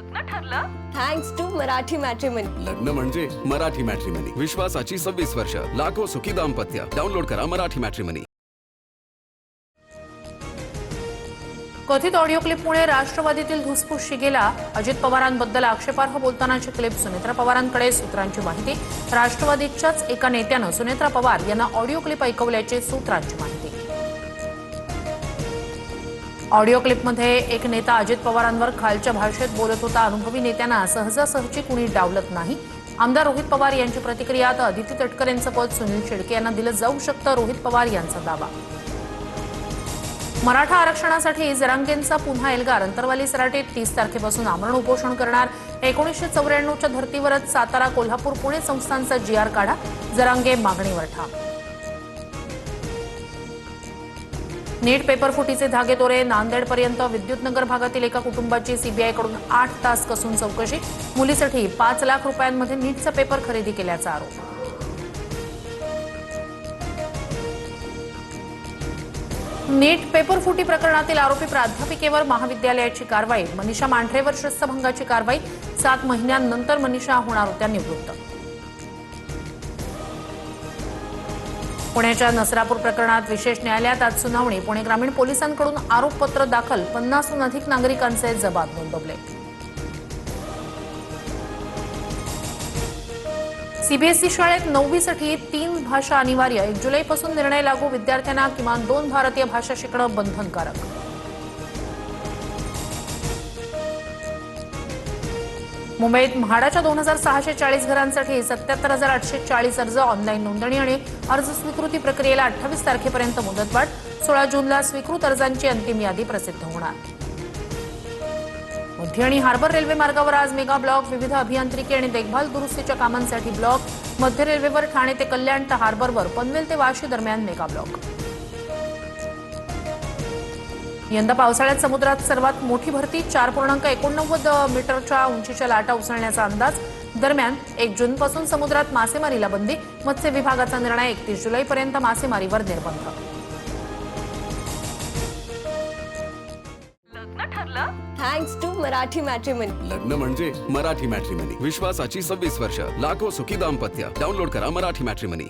लग्न ठरलं thanks to Marathi matrimony. लग्न म्हणजे मराठी मॅट्रिमनी. विश्वासाची 26 वर्ष. लाखो सुखी दाम्पत्य. डाउनलोड करा मराठी मॅट्रिमनी. कथित ऑडिओ क्लिपमुळे राष्ट्रवादीतील धुसफूस शिगेला. अजित पवारांबद्दल आक्षेपार्ह बोलतानाची क्लिप. सुनेत्रा पवारांकडे सूत्रांची माहिती. राष्ट्रवादीच्याच एका नेत्यानं सुनेत्रा पवार यांना ऑडिओ क्लिप ऐकवल्याची सूत्रांची माहिती. ऑडिओ क्लिपमध्ये एक नेता अजित पवारांवर खालच्या भाषेत बोलत होता. अनुभवी नेत्यांना सहजासहजी कुणी डावलत नाही. आमदार रोहित पवार यांची प्रतिक्रिया. आता अदिती तटकरेंचं पद सुनील शेळके यांना दिलं जाऊ शकतं, रोहित पवार यांचा दावा. मराठा आरक्षणासाठी जरांगेंचा पुन्हा एल्गार. अंतरवाली सराटीत 30 तारखेपासून आमरण उपोषण करणार. 1994च्या धर्तीवरच सातारा, कोल्हापूर, पुणे संस्थांचा GR काढा. जरांगे मागणीवर ठाम. नीट पेपर फुटीचे धागेदोरे. नांदेडपर्यंत विद्युतनगर भागातील एका कुटुंबाची सीबीआयकडून 8 तास कसून चौकशी. मुलीसाठी 5 लाख रुपयांमध्ये नीटचा पेपर खरेदी केल्याचा आरोप. नीट पेपर फुटी प्रकरणातील आरोपी प्राध्यापिकेवर महाविद्यालयाची कारवाई. मनीषा मांढरेवर शिस्तभंगाची कारवाई. 7 महिन्यांनंतर मनीषा होणार होत्या निवृत्त. पुण्याच्या नसरापूर प्रकरणात विशेष न्यायालयात आज सुनावणी. पुणे ग्रामीण पोलिसांकडून आरोपपत्र दाखल. 50हून अधिक नागरिकांचे जबाब नोंदवले. सीबीएसई शाळेत 9वीसाठी 3 भाषा अनिवार्य. 1 जुलैपासून निर्णय लागू. विद्यार्थ्यांना किमान 2 भारतीय भाषा शिकणं बंधनकारक. मुंबईत म्हाडाच्या 2640 घरांसाठी 77,840 अर्ज. ऑनलाईन नोंदणी आणि अर्ज स्वीकृती प्रक्रियेला 28 तारखेपर्यंत मुदतवाढ. 16 जूनला स्वीकृत अर्जांची अंतिम यादी प्रसिद्ध होणार. मध्य आणि हार्बर रेल्वे मार्गावर आज मेगा ब्लॉक. विविध अभियांत्रिकी आणि देखभाल दुरुस्तीच्या कामांसाठी ब्लॉक. मध्य रेल्वेवर ठाणे ते कल्याण तर हार्बरवर पनवेल ते वाशी दरम्यान मेगा ब्लॉक. यंदा पावसाळ्यात समुद्रात सर्वात मोठी भरती. 4.89 मीटरच्या उंचीच्या लाटा उसळण्याचा अंदाज. दरम्यान 1 जूनपासून समुद्रात मासेमारीला बंदी. मत्स्य विभागाचा निर्णय. 31 जुलैपर्यंत मासेमारीवर निर्बंध. लग्न ठरलं थँक्स टू मराठी मॅट्रिमनी. लग्न म्हणजे मराठी मॅट्रिमनी. विश्वासाची 26 वर्ष. लाखो सुखी दाम्पत्य. डाउनलोड करा मराठी मॅट्रिमनी.